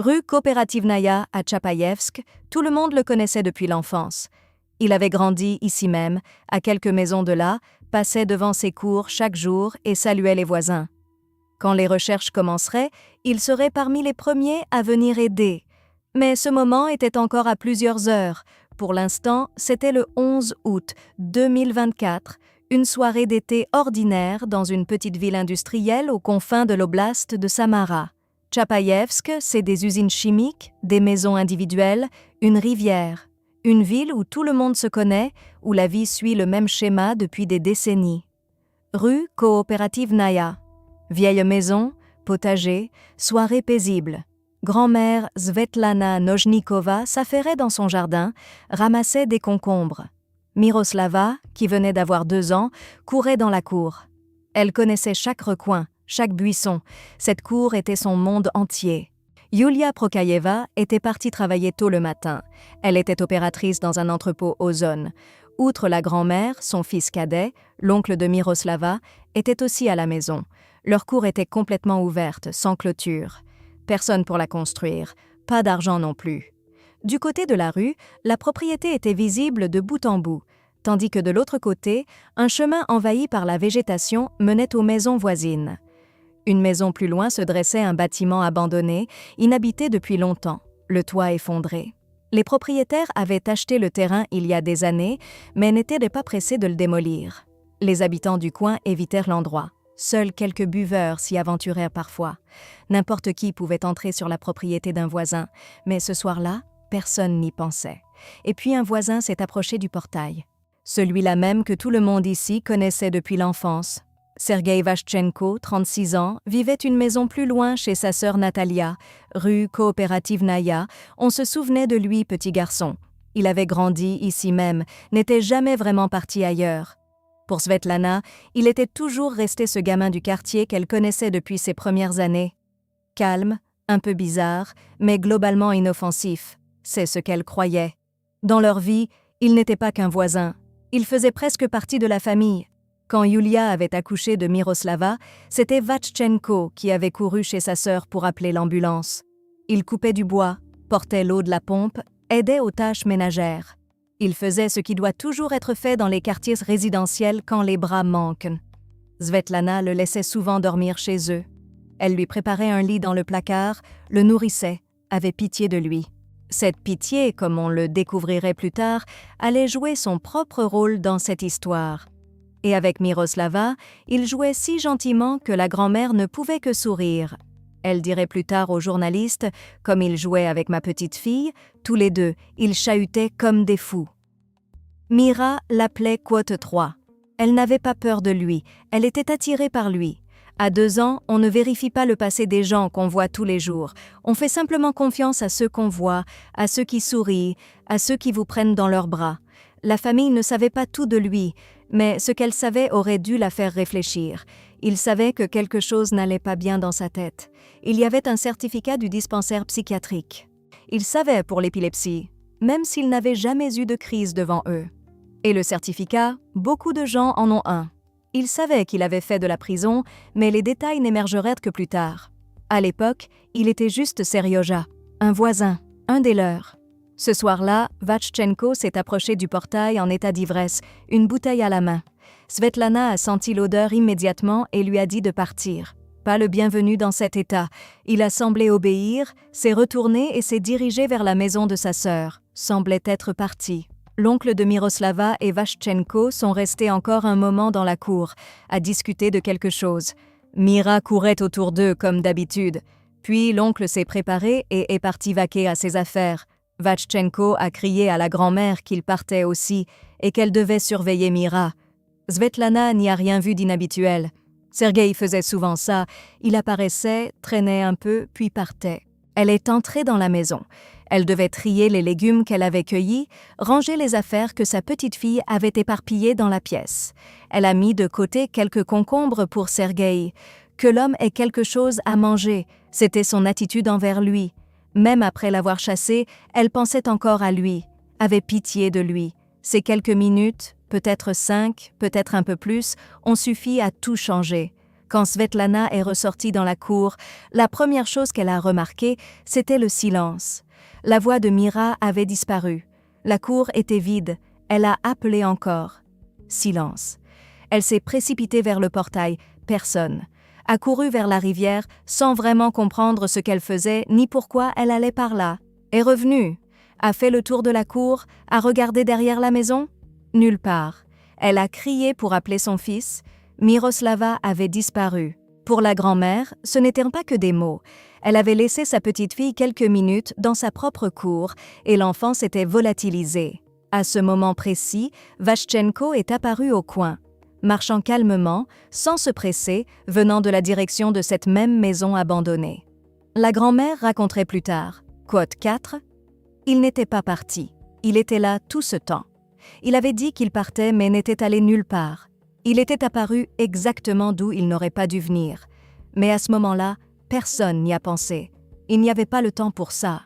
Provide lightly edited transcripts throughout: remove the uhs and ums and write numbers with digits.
Rue Kooperativnaya à Tchapaïevsk, tout le monde le connaissait depuis l'enfance. Il avait grandi ici même, à quelques maisons de là, passait devant ses cours chaque jour et saluait les voisins. Quand les recherches commenceraient, il serait parmi les premiers à venir aider. Mais ce moment était encore à plusieurs heures. Pour l'instant, c'était le 11 août 2024, une soirée d'été ordinaire dans une petite ville industrielle aux confins de l'oblast de Samara. Tchapaïevsk, c'est des usines chimiques, des maisons individuelles, une rivière. Une ville où tout le monde se connaît, où la vie suit le même schéma depuis des décennies. Rue Kooperativnaya. Vieille maison, potager, soirée paisible. Grand-mère Svetlana Nojnikova s'affairait dans son jardin, ramassait des concombres. Miroslava, qui venait d'avoir 2 ans, courait dans la cour. Elle connaissait chaque recoin, chaque buisson. Cette cour était son monde entier. Yulia Prokaïeva était partie travailler tôt le matin. Elle était opératrice dans un entrepôt Ozone. Outre la grand-mère, son fils cadet, l'oncle de Miroslava, était aussi à la maison. Leur cour était complètement ouverte, sans clôture. Personne pour la construire, pas d'argent non plus. Du côté de la rue, la propriété était visible de bout en bout, tandis que de l'autre côté, un chemin envahi par la végétation menait aux maisons voisines. Une maison plus loin se dressait un bâtiment abandonné, inhabité depuis longtemps, le toit effondré. Les propriétaires avaient acheté le terrain il y a des années, mais n'étaient pas pressés de le démolir. Les habitants du coin évitèrent l'endroit. Seuls quelques buveurs s'y aventurèrent parfois. N'importe qui pouvait entrer sur la propriété d'un voisin, mais ce soir-là, personne n'y pensait. Et puis un voisin s'est approché du portail. Celui-là même que tout le monde ici connaissait depuis l'enfance. Sergei Vashchenko, 36 ans, vivait une maison plus loin chez sa sœur Natalia, rue Kooperativnaya. On se souvenait de lui, petit garçon. Il avait grandi ici même, n'était jamais vraiment parti ailleurs. Pour Svetlana, il était toujours resté ce gamin du quartier qu'elle connaissait depuis ses premières années. Calme, un peu bizarre, mais globalement inoffensif. C'est ce qu'elle croyait. Dans leur vie, il n'était pas qu'un voisin. Il faisait presque partie de la famille. Quand Yulia avait accouché de Miroslava, c'était Vashchenko qui avait couru chez sa sœur pour appeler l'ambulance. Il coupait du bois, portait l'eau de la pompe, aidait aux tâches ménagères. Il faisait ce qui doit toujours être fait dans les quartiers résidentiels quand les bras manquent. Svetlana le laissait souvent dormir chez eux. Elle lui préparait un lit dans le placard, le nourrissait, avait pitié de lui. Cette pitié, comme on le découvrirait plus tard, allait jouer son propre rôle dans cette histoire. Et avec Miroslava, il jouait si gentiment que la grand-mère ne pouvait que sourire. Elle dirait plus tard aux journalistes, comme il jouait avec ma petite fille, tous les deux, ils chahutaient comme des fous. Mira l'appelait Quote 3. Elle n'avait pas peur de lui, elle était attirée par lui. À 2 ans, on ne vérifie pas le passé des gens qu'on voit tous les jours. On fait simplement confiance à ceux qu'on voit, à ceux qui sourient, à ceux qui vous prennent dans leurs bras. La famille ne savait pas tout de lui, mais ce qu'elle savait aurait dû la faire réfléchir. Il savait que quelque chose n'allait pas bien dans sa tête. Il y avait un certificat du dispensaire psychiatrique. Il savait pour l'épilepsie, même s'il n'avait jamais eu de crise devant eux. Et le certificat, beaucoup de gens en ont un. Il savait qu'il avait fait de la prison, mais les détails n'émergeraient que plus tard. À l'époque, il était juste Seryoja, un voisin, un des leurs. Ce soir-là, Vashchenko s'est approché du portail en état d'ivresse, une bouteille à la main. Svetlana a senti l'odeur immédiatement et lui a dit de partir. Pas le bienvenu dans cet état. Il a semblé obéir, s'est retourné et s'est dirigé vers la maison de sa sœur. Semblait être parti. L'oncle de Miroslava et Vashchenko sont restés encore un moment dans la cour, à discuter de quelque chose. Mira courait autour d'eux comme d'habitude. Puis l'oncle s'est préparé et est parti vaquer à ses affaires. Vashchenko a crié à la grand-mère qu'il partait aussi et qu'elle devait surveiller Mira. Svetlana n'y a rien vu d'inhabituel. Sergueï faisait souvent ça, il apparaissait, traînait un peu, puis partait. Elle est entrée dans la maison. Elle devait trier les légumes qu'elle avait cueillis, ranger les affaires que sa petite fille avait éparpillées dans la pièce. Elle a mis de côté quelques concombres pour Sergueï. Que l'homme ait quelque chose à manger, c'était son attitude envers lui. Même après l'avoir chassé, elle pensait encore à lui, avait pitié de lui. Ces quelques minutes, peut-être 5, peut-être un peu plus, ont suffi à tout changer. Quand Svetlana est ressortie dans la cour, la première chose qu'elle a remarquée, c'était le silence. La voix de Mira avait disparu. La cour était vide. Elle a appelé encore. Silence. Elle s'est précipitée vers le portail. Personne. A couru vers la rivière sans vraiment comprendre ce qu'elle faisait ni pourquoi elle allait par là. Est revenue. A fait le tour de la cour, a regardé derrière la maison. Nulle part. Elle a crié pour appeler son fils. Miroslava avait disparu. Pour la grand-mère, ce n'étaient pas que des mots. Elle avait laissé sa petite fille quelques minutes dans sa propre cour et l'enfant s'était volatilisé. À ce moment précis, Vashchenko est apparu au coin, marchant calmement, sans se presser, venant de la direction de cette même maison abandonnée. La grand-mère raconterait plus tard. Quote 4. Il n'était pas parti. Il était là tout ce temps. Il avait dit qu'il partait mais n'était allé nulle part. Il était apparu exactement d'où il n'aurait pas dû venir. Mais à ce moment-là, personne n'y a pensé. Il n'y avait pas le temps pour ça.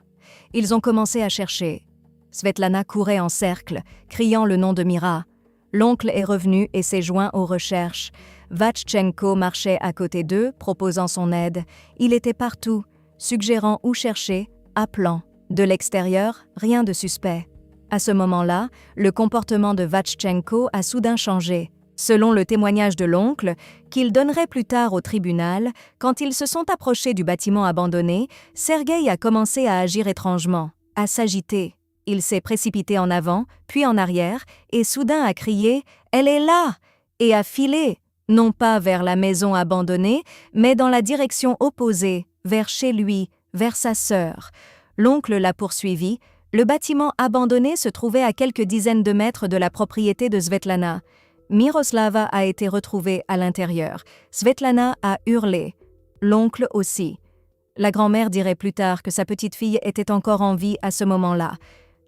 Ils ont commencé à chercher. Svetlana courait en cercle, criant le nom de Mira. L'oncle est revenu et s'est joint aux recherches. Vashchenko marchait à côté d'eux, proposant son aide. Il était partout, suggérant où chercher, appelant. De l'extérieur, rien de suspect. À ce moment-là, le comportement de Vashchenko a soudain changé. Selon le témoignage de l'oncle, qu'il donnerait plus tard au tribunal, quand ils se sont approchés du bâtiment abandonné, Sergueï a commencé à agir étrangement, à s'agiter. Il s'est précipité en avant, puis en arrière, et soudain a crié « Elle est là !» et a filé, non pas vers la maison abandonnée, mais dans la direction opposée, vers chez lui, vers sa sœur. L'oncle l'a poursuivi. Le bâtiment abandonné se trouvait à quelques dizaines de mètres de la propriété de Svetlana. Miroslava a été retrouvée à l'intérieur. Svetlana a hurlé. L'oncle aussi. La grand-mère dirait plus tard que sa petite-fille était encore en vie à ce moment-là.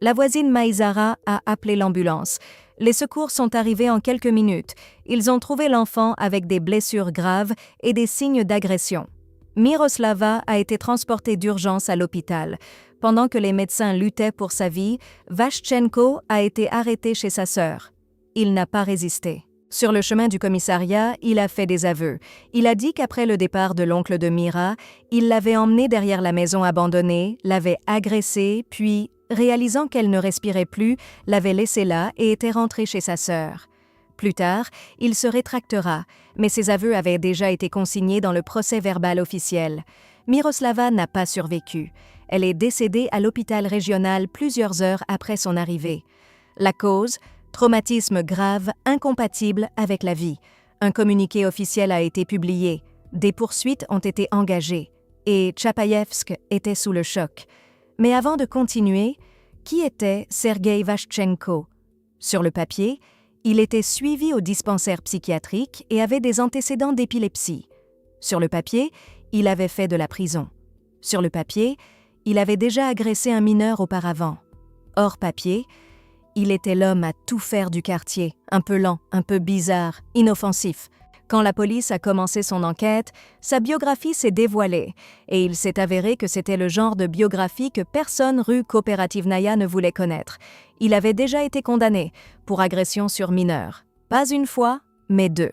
La voisine Maïzara a appelé l'ambulance. Les secours sont arrivés en quelques minutes. Ils ont trouvé l'enfant avec des blessures graves et des signes d'agression. Miroslava a été transportée d'urgence à l'hôpital. Pendant que les médecins luttaient pour sa vie, Vashchenko a été arrêté chez sa sœur. Il n'a pas résisté. Sur le chemin du commissariat, il a fait des aveux. Il a dit qu'après le départ de l'oncle de Mira, il l'avait emmenée derrière la maison abandonnée, l'avait agressée, puis, réalisant qu'elle ne respirait plus, l'avait laissée là et était rentré chez sa sœur. Plus tard, il se rétractera, mais ses aveux avaient déjà été consignés dans le procès-verbal officiel. Miroslava n'a pas survécu. Elle est décédée à l'hôpital régional plusieurs heures après son arrivée. La cause ? Traumatisme grave, incompatible avec la vie. Un communiqué officiel a été publié. Des poursuites ont été engagées. Et Tchapaïevsk était sous le choc. Mais avant de continuer, qui était Sergueï Vashchenko ? Sur le papier, il était suivi au dispensaire psychiatrique et avait des antécédents d'épilepsie. Sur le papier, il avait fait de la prison. Sur le papier, il avait déjà agressé un mineur auparavant. Hors papier, il était l'homme à tout faire du quartier, un peu lent, un peu bizarre, inoffensif. Quand la police a commencé son enquête, sa biographie s'est dévoilée et il s'est avéré que c'était le genre de biographie que personne rue Cooperativnaya ne voulait connaître. Il avait déjà été condamné pour agression sur mineur. Pas une fois, mais 2.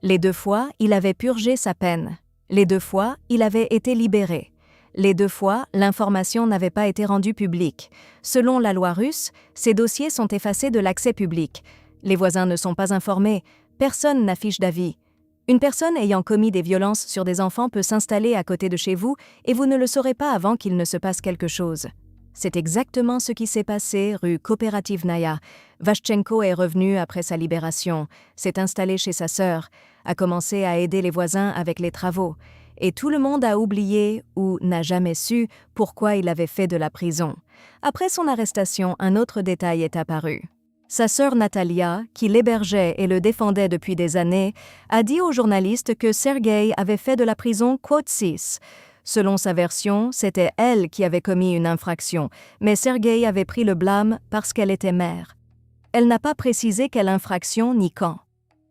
Les 2 fois, il avait purgé sa peine. Les 2 fois, il avait été libéré. Les 2 fois, l'information n'avait pas été rendue publique. Selon la loi russe, ces dossiers sont effacés de l'accès public. Les voisins ne sont pas informés. Personne n'affiche d'avis. Une personne ayant commis des violences sur des enfants peut s'installer à côté de chez vous et vous ne le saurez pas avant qu'il ne se passe quelque chose. C'est exactement ce qui s'est passé rue Cooperativnaya. Vashchenko est revenu après sa libération, s'est installé chez sa sœur, a commencé à aider les voisins avec les travaux. Et tout le monde a oublié ou n'a jamais su pourquoi il avait fait de la prison. Après son arrestation, un autre détail est apparu. Sa sœur Natalia, qui l'hébergeait et le défendait depuis des années, a dit aux journalistes que Sergueï avait fait de la prison quote 6. Selon sa version, c'était elle qui avait commis une infraction, mais Sergueï avait pris le blâme parce qu'elle était mère. Elle n'a pas précisé quelle infraction ni quand.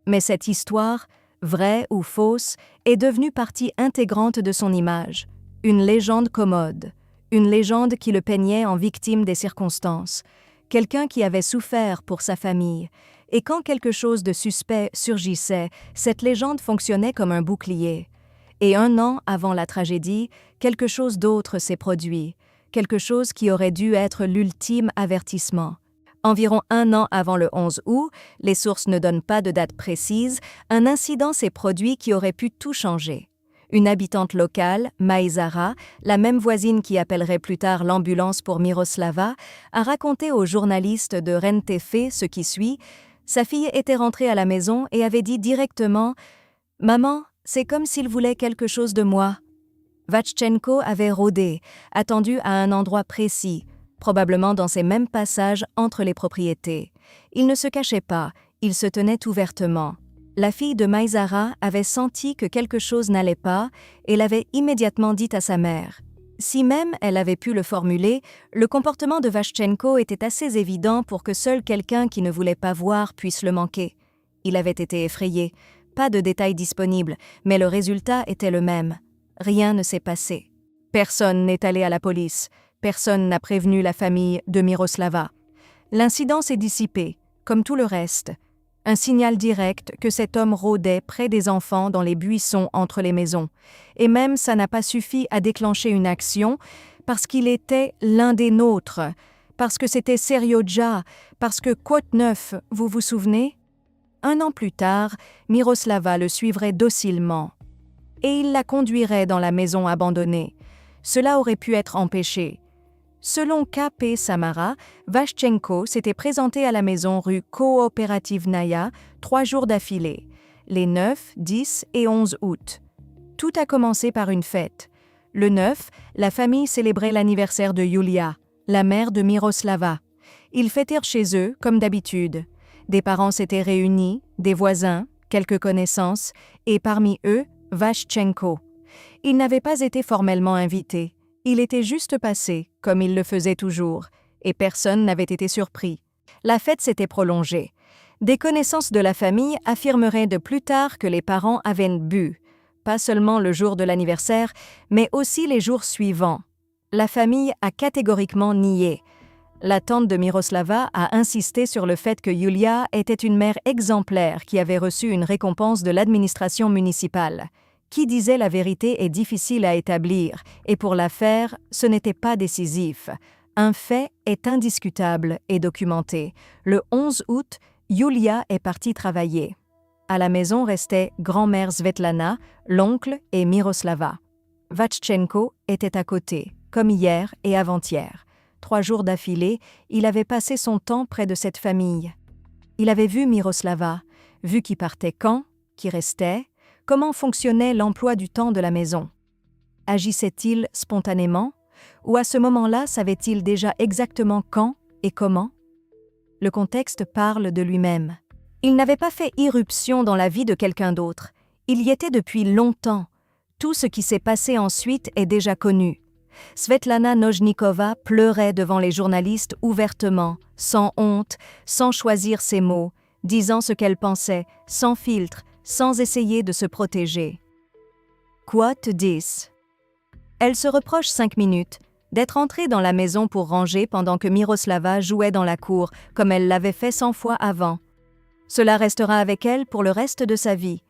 Mais cette histoire, vraie ou fausse, est devenue partie intégrante de son image. Une légende commode. Une légende qui le peignait en victime des circonstances. Quelqu'un qui avait souffert pour sa famille. Et quand quelque chose de suspect surgissait, cette légende fonctionnait comme un bouclier. Et 1 an avant la tragédie, quelque chose d'autre s'est produit, quelque chose qui aurait dû être l'ultime avertissement. Environ 1 an avant le 11 août, les sources ne donnent pas de date précise, un incident s'est produit qui aurait pu tout changer. Une habitante locale, Maïzara, la même voisine qui appellerait plus tard l'ambulance pour Miroslava, a raconté aux journalistes de REN-TV ce qui suit. Sa fille était rentrée à la maison et avait dit directement « Maman, c'est comme s'il voulait quelque chose de moi ». Vachchenko avait rôdé, attendu à un endroit précis, probablement dans ces mêmes passages entre les propriétés. Il ne se cachait pas, il se tenait ouvertement. La fille de Maïzara avait senti que quelque chose n'allait pas et l'avait immédiatement dit à sa mère. Si même elle avait pu le formuler, le comportement de Vachchenko était assez évident pour que seul quelqu'un qui ne voulait pas voir puisse le manquer. Il avait été effrayé. Pas de détails disponibles, mais le résultat était le même. Rien ne s'est passé. Personne n'est allé à la police. Personne n'a prévenu la famille de Miroslava. L'incident s'est dissipé, comme tout le reste. Un signal direct que cet homme rôdait près des enfants dans les buissons entre les maisons. Et même ça n'a pas suffi à déclencher une action, parce qu'il était l'un des nôtres, parce que c'était Seriodja, parce que Côte-Neuf, vous vous souvenez ? 1 an plus tard, Miroslava le suivrait docilement. Et il la conduirait dans la maison abandonnée. Cela aurait pu être empêché. Selon K.P. Samara, Vachchenko s'était présenté à la maison rue Cooperativnaya 3 jours d'affilée, les 9, 10 et 11 août. Tout a commencé par une fête. Le 9, la famille célébrait l'anniversaire de Yulia, la mère de Miroslava. Ils fêtèrent chez eux, comme d'habitude. Des parents s'étaient réunis, des voisins, quelques connaissances, et parmi eux, Vachchenko. Il n'avait pas été formellement invité. Il était juste passé, comme il le faisait toujours, et personne n'avait été surpris. La fête s'était prolongée. Des connaissances de la famille affirmeraient de plus tard que les parents avaient bu, pas seulement le jour de l'anniversaire, mais aussi les jours suivants. La famille a catégoriquement nié. La tante de Miroslava a insisté sur le fait que Yulia était une mère exemplaire qui avait reçu une récompense de l'administration municipale. Qui disait la vérité est difficile à établir, et pour l'affaire, ce n'était pas décisif. Un fait est indiscutable et documenté. Le 11 août, Yulia est partie travailler. À la maison restaient grand-mère Svetlana, l'oncle et Miroslava. Vachchenko était à côté, comme hier et avant-hier. 3 jours d'affilée, il avait passé son temps près de cette famille. Il avait vu Miroslava, vu qui partait quand, qui restait, comment fonctionnait l'emploi du temps de la maison. Agissait-il spontanément, ou à ce moment-là savait-il déjà exactement quand et comment ? Le contexte parle de lui-même. Il n'avait pas fait irruption dans la vie de quelqu'un d'autre. Il y était depuis longtemps. Tout ce qui s'est passé ensuite est déjà connu. Svetlana Nojnikova pleurait devant les journalistes ouvertement, sans honte, sans choisir ses mots, disant ce qu'elle pensait, sans filtre, sans essayer de se protéger. Quoi te dis? Elle se reproche 5 minutes d'être entrée dans la maison pour ranger pendant que Miroslava jouait dans la cour, comme elle l'avait fait 100 fois avant. Cela restera avec elle pour le reste de sa vie.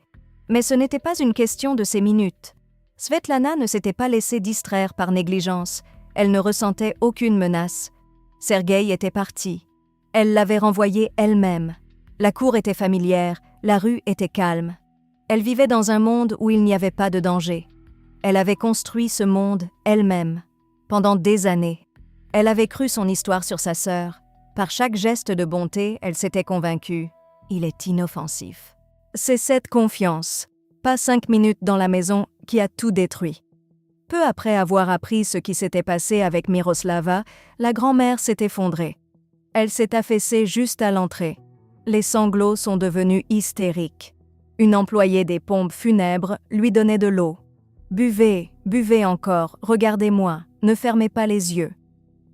Mais ce n'était pas une question de ces minutes. Svetlana ne s'était pas laissée distraire par négligence. Elle ne ressentait aucune menace. Sergueï était parti. Elle l'avait renvoyé elle-même. La cour était familière, la rue était calme. Elle vivait dans un monde où il n'y avait pas de danger. Elle avait construit ce monde elle-même. Pendant des années. Elle avait cru son histoire sur sa sœur. Par chaque geste de bonté, elle s'était convaincue. Il est inoffensif. C'est cette confiance, pas 5 minutes dans la maison, qui a tout détruit. Peu après avoir appris ce qui s'était passé avec Miroslava, la grand-mère s'est effondrée. Elle s'est affaissée juste à l'entrée. Les sanglots sont devenus hystériques. Une employée des pompes funèbres lui donnait de l'eau. « Buvez, buvez encore, regardez-moi, ne fermez pas les yeux. »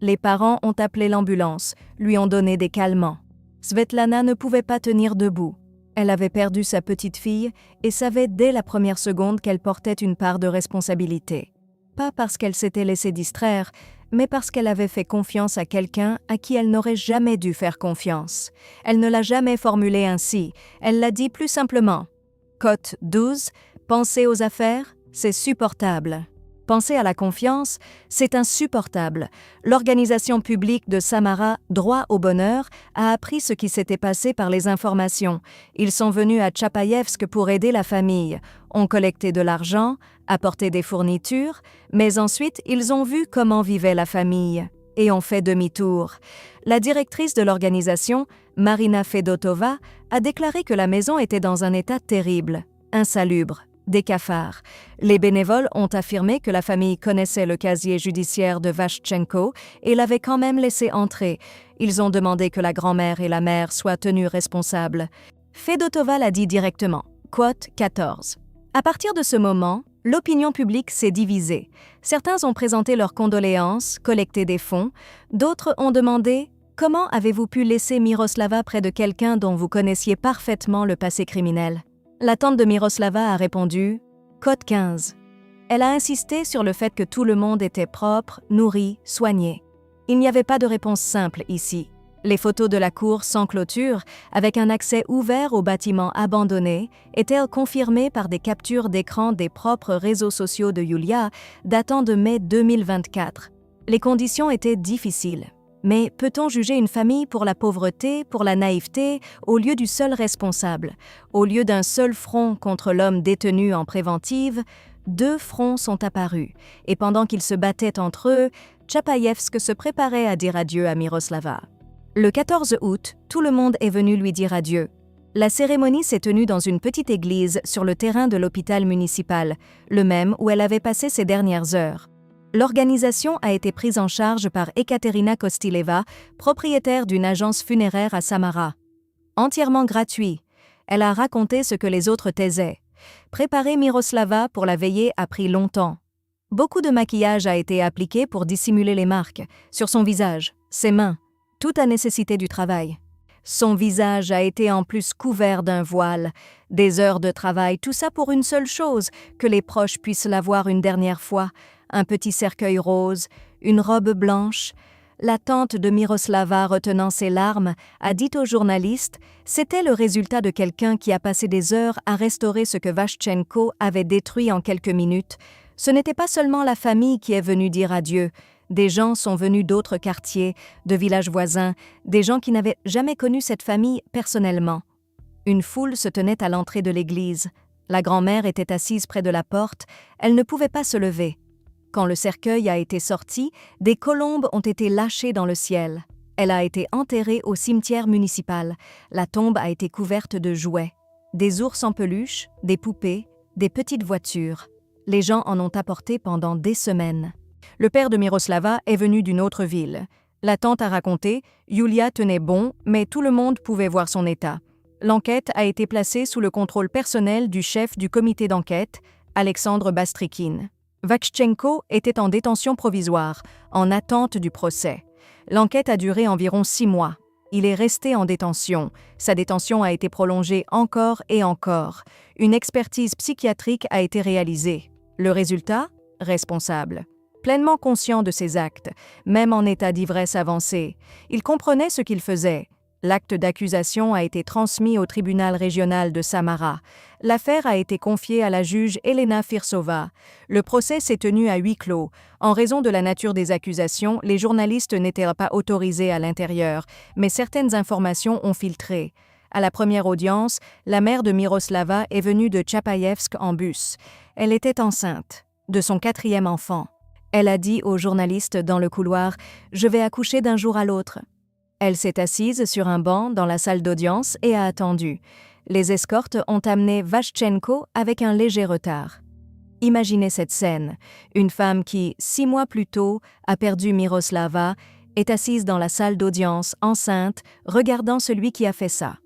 Les parents ont appelé l'ambulance, lui ont donné des calmants. Svetlana ne pouvait pas tenir debout. Elle avait perdu sa petite fille et savait dès la première seconde qu'elle portait une part de responsabilité. Pas parce qu'elle s'était laissée distraire, mais parce qu'elle avait fait confiance à quelqu'un à qui elle n'aurait jamais dû faire confiance. Elle ne l'a jamais formulé ainsi, elle l'a dit plus simplement. Cote 12, penser aux affaires, c'est supportable. Penser à la confiance, c'est insupportable. L'organisation publique de Samara, Droit au bonheur, a appris ce qui s'était passé par les informations. Ils sont venus à Tchapaïevsk pour aider la famille, ont collecté de l'argent, apporté des fournitures, mais ensuite ils ont vu comment vivait la famille et ont fait demi-tour. La directrice de l'organisation, Marina Fedotova, a déclaré que la maison était dans un état terrible, insalubre. Des cafards. Les bénévoles ont affirmé que la famille connaissait le casier judiciaire de Vashchenko et l'avait quand même laissé entrer. Ils ont demandé que la grand-mère et la mère soient tenues responsables. Fedotova l'a dit directement. Quote 14. À partir de ce moment, l'opinion publique s'est divisée. Certains ont présenté leurs condoléances, collecté des fonds. D'autres ont demandé « Comment avez-vous pu laisser Miroslava près de quelqu'un dont vous connaissiez parfaitement le passé criminel ?» La tante de Miroslava a répondu « Code 15 ». Elle a insisté sur le fait que tout le monde était propre, nourri, soigné. Il n'y avait pas de réponse simple ici. Les photos de la cour sans clôture, avec un accès ouvert aux bâtiments abandonnés, étaient confirmées par des captures d'écran des propres réseaux sociaux de Yulia, datant de mai 2024. Les conditions étaient difficiles. Mais peut-on juger une famille pour la pauvreté, pour la naïveté, au lieu du seul responsable? Au lieu d'un seul front contre l'homme détenu en préventive, deux fronts sont apparus, et pendant qu'ils se battaient entre eux, Tchapaïevsk se préparait à dire adieu à Miroslava. Le 14 août, tout le monde est venu lui dire adieu. La cérémonie s'est tenue dans une petite église sur le terrain de l'hôpital municipal, le même où elle avait passé ses dernières heures. L'organisation a été prise en charge par Ekaterina Kostileva, propriétaire d'une agence funéraire à Samara. Entièrement gratuit, elle a raconté ce que les autres taisaient. Préparer Miroslava pour la veillée a pris longtemps. Beaucoup de maquillage a été appliqué pour dissimuler les marques, sur son visage, ses mains. Tout a nécessité du travail. Son visage a été en plus couvert d'un voile. Des heures de travail, tout ça pour une seule chose, que les proches puissent la voir une dernière fois. Un petit cercueil rose, une robe blanche. La tante de Miroslava, retenant ses larmes, a dit aux journalistes « C'était le résultat de quelqu'un qui a passé des heures à restaurer ce que Vashchenko avait détruit en quelques minutes. Ce n'était pas seulement la famille qui est venue dire adieu. Des gens sont venus d'autres quartiers, de villages voisins, des gens qui n'avaient jamais connu cette famille personnellement. Une foule se tenait à l'entrée de l'église. La grand-mère était assise près de la porte, elle ne pouvait pas se lever. Quand le cercueil a été sorti, des colombes ont été lâchées dans le ciel. Elle a été enterrée au cimetière municipal. La tombe a été couverte de jouets. Des ours en peluche, des poupées, des petites voitures. Les gens en ont apporté pendant des semaines. Le père de Miroslava est venu d'une autre ville. La tante a raconté, Yulia tenait bon, mais tout le monde pouvait voir son état. L'enquête a été placée sous le contrôle personnel du chef du comité d'enquête, Alexandre Bastrykine. Vashchenko était en détention provisoire, en attente du procès. L'enquête a duré environ 6 mois. Il est resté en détention. Sa détention a été prolongée encore et encore. Une expertise psychiatrique a été réalisée. Le résultat ? Responsable. Pleinement conscient de ses actes, même en état d'ivresse avancée, il comprenait ce qu'il faisait. L'acte d'accusation a été transmis au tribunal régional de Samara. L'affaire a été confiée à la juge Elena Firsova. Le procès s'est tenu à huis clos. En raison de la nature des accusations, les journalistes n'étaient pas autorisés à l'intérieur, mais certaines informations ont filtré. À la première audience, la mère de Miroslava est venue de Tchapaïevsk en bus. Elle était enceinte, de son 4e enfant. Elle a dit aux journalistes dans le couloir « Je vais accoucher d'un jour à l'autre ». Elle s'est assise sur un banc dans la salle d'audience et a attendu. Les escortes ont amené Vashchenko avec un léger retard. Imaginez cette scène. Une femme qui, 6 mois plus tôt, a perdu Miroslava, est assise dans la salle d'audience, enceinte, regardant celui qui a fait ça.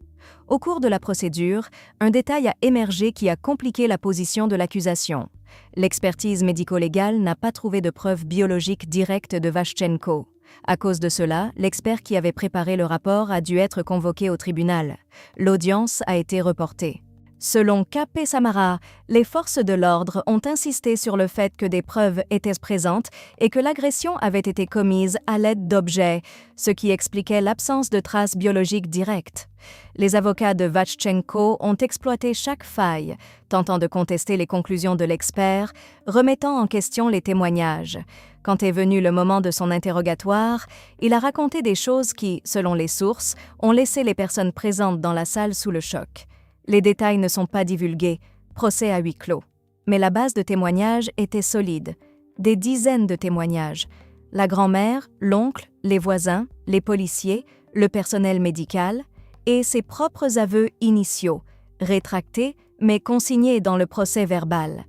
Au cours de la procédure, un détail a émergé qui a compliqué la position de l'accusation. L'expertise médico-légale n'a pas trouvé de preuves biologiques directes de Vashchenko. À cause de cela, l'expert qui avait préparé le rapport a dû être convoqué au tribunal. L'audience a été reportée. Selon K.P. Samara, les forces de l'ordre ont insisté sur le fait que des preuves étaient présentes et que l'agression avait été commise à l'aide d'objets, ce qui expliquait l'absence de traces biologiques directes. Les avocats de Vachchenko ont exploité chaque faille, tentant de contester les conclusions de l'expert, remettant en question les témoignages. Quand est venu le moment de son interrogatoire, il a raconté des choses qui, selon les sources, ont laissé les personnes présentes dans la salle sous le choc. Les détails ne sont pas divulgués, procès à huis clos. Mais la base de témoignages était solide. Des dizaines de témoignages. La grand-mère, l'oncle, les voisins, les policiers, le personnel médical et ses propres aveux initiaux, rétractés mais consignés dans le procès verbal.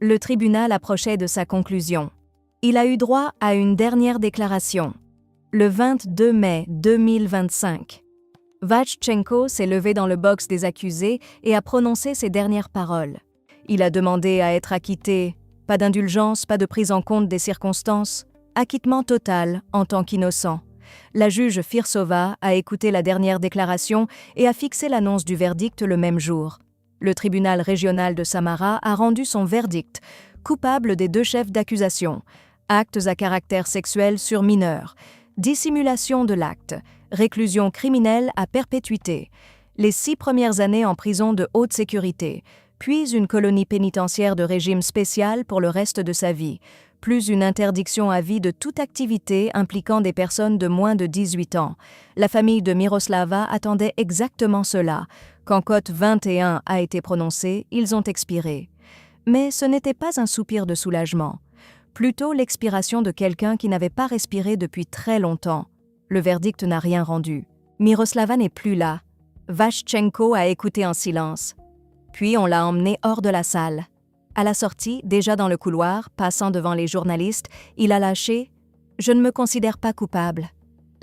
Le tribunal approchait de sa conclusion. Il a eu droit à une dernière déclaration. Le 22 mai 2025. Vachchenko s'est levé dans le box des accusés et a prononcé ses dernières paroles. Il a demandé à être acquitté. Pas d'indulgence, pas de prise en compte des circonstances. Acquittement total en tant qu'innocent. La juge Firsova a écouté la dernière déclaration et a fixé l'annonce du verdict le même jour. Le tribunal régional de Samara a rendu son verdict, coupable des 2 chefs d'accusation, actes à caractère sexuel sur mineurs, dissimulation de l'acte, réclusion criminelle à perpétuité, les 6 premières années en prison de haute sécurité, puis une colonie pénitentiaire de régime spécial pour le reste de sa vie, plus une interdiction à vie de toute activité impliquant des personnes de moins de 18 ans. La famille de Miroslava attendait exactement cela. Quand cote 21 a été prononcée, ils ont expiré. Mais ce n'était pas un soupir de soulagement, plutôt l'expiration de quelqu'un qui n'avait pas respiré depuis très longtemps. Le verdict n'a rien rendu. Miroslava n'est plus là. Vachchenko a écouté en silence. Puis on l'a emmené hors de la salle. À la sortie, déjà dans le couloir, passant devant les journalistes, il a lâché « Je ne me considère pas coupable ».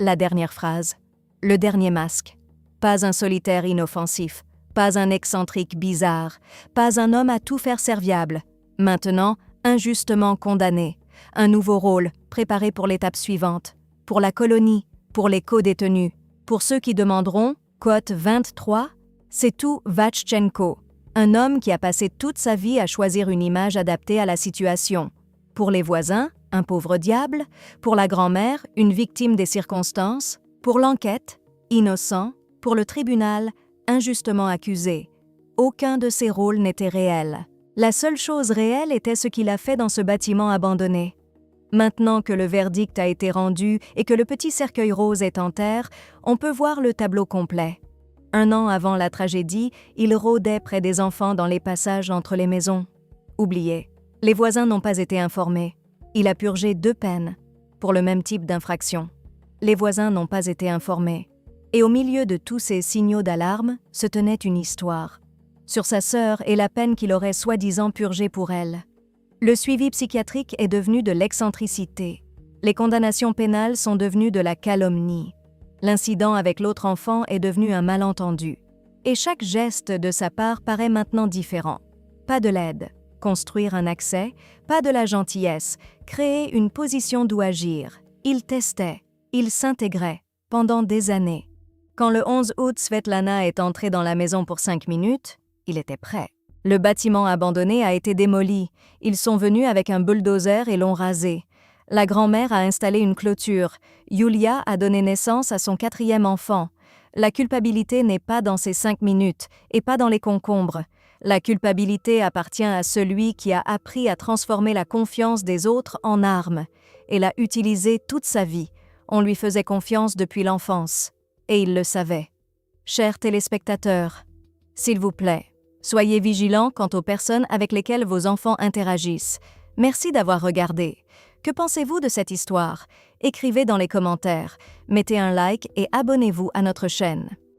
La dernière phrase. Le dernier masque. Pas un solitaire inoffensif. Pas un excentrique bizarre. Pas un homme à tout faire serviable. Maintenant, injustement condamné. Un nouveau rôle, préparé pour l'étape suivante. Pour la colonie, pour les co-détenus. Pour ceux qui demanderont, cote 23, c'est tout Vachchenko. Un homme qui a passé toute sa vie à choisir une image adaptée à la situation. Pour les voisins, un pauvre diable. Pour la grand-mère, une victime des circonstances. Pour l'enquête, innocent. Pour le tribunal, injustement accusé. Aucun de ces rôles n'était réel. La seule chose réelle était ce qu'il a fait dans ce bâtiment abandonné. Maintenant que le verdict a été rendu et que le petit cercueil rose est en terre, on peut voir le tableau complet. 1 an avant la tragédie, il rôdait près des enfants dans les passages entre les maisons. Oublié. Les voisins n'ont pas été informés. Il a purgé 2 peines pour le même type d'infraction. Les voisins n'ont pas été informés. Et au milieu de tous ces signaux d'alarme se tenait une histoire. Sur sa sœur et la peine qu'il aurait soi-disant purgée pour elle. Le suivi psychiatrique est devenu de l'excentricité. Les condamnations pénales sont devenues de la calomnie. L'incident avec l'autre enfant est devenu un malentendu. Et chaque geste de sa part paraît maintenant différent. Pas de l'aide, construire un accès, pas de la gentillesse, créer une position d'où agir. Il testait, il s'intégrait, pendant des années. Quand le 11 août, Svetlana est entrée dans la maison pour 5 minutes, il était prêt. Le bâtiment abandonné a été démoli. Ils sont venus avec un bulldozer et l'ont rasé. La grand-mère a installé une clôture. Yulia a donné naissance à son 4e enfant. La culpabilité n'est pas dans ces 5 minutes et pas dans les concombres. La culpabilité appartient à celui qui a appris à transformer la confiance des autres en arme et l'a utilisée toute sa vie. On lui faisait confiance depuis l'enfance et il le savait. Chers téléspectateurs, s'il vous plaît, soyez vigilants quant aux personnes avec lesquelles vos enfants interagissent. Merci d'avoir regardé. Que pensez-vous de cette histoire? Écrivez dans les commentaires, mettez un like et abonnez-vous à notre chaîne.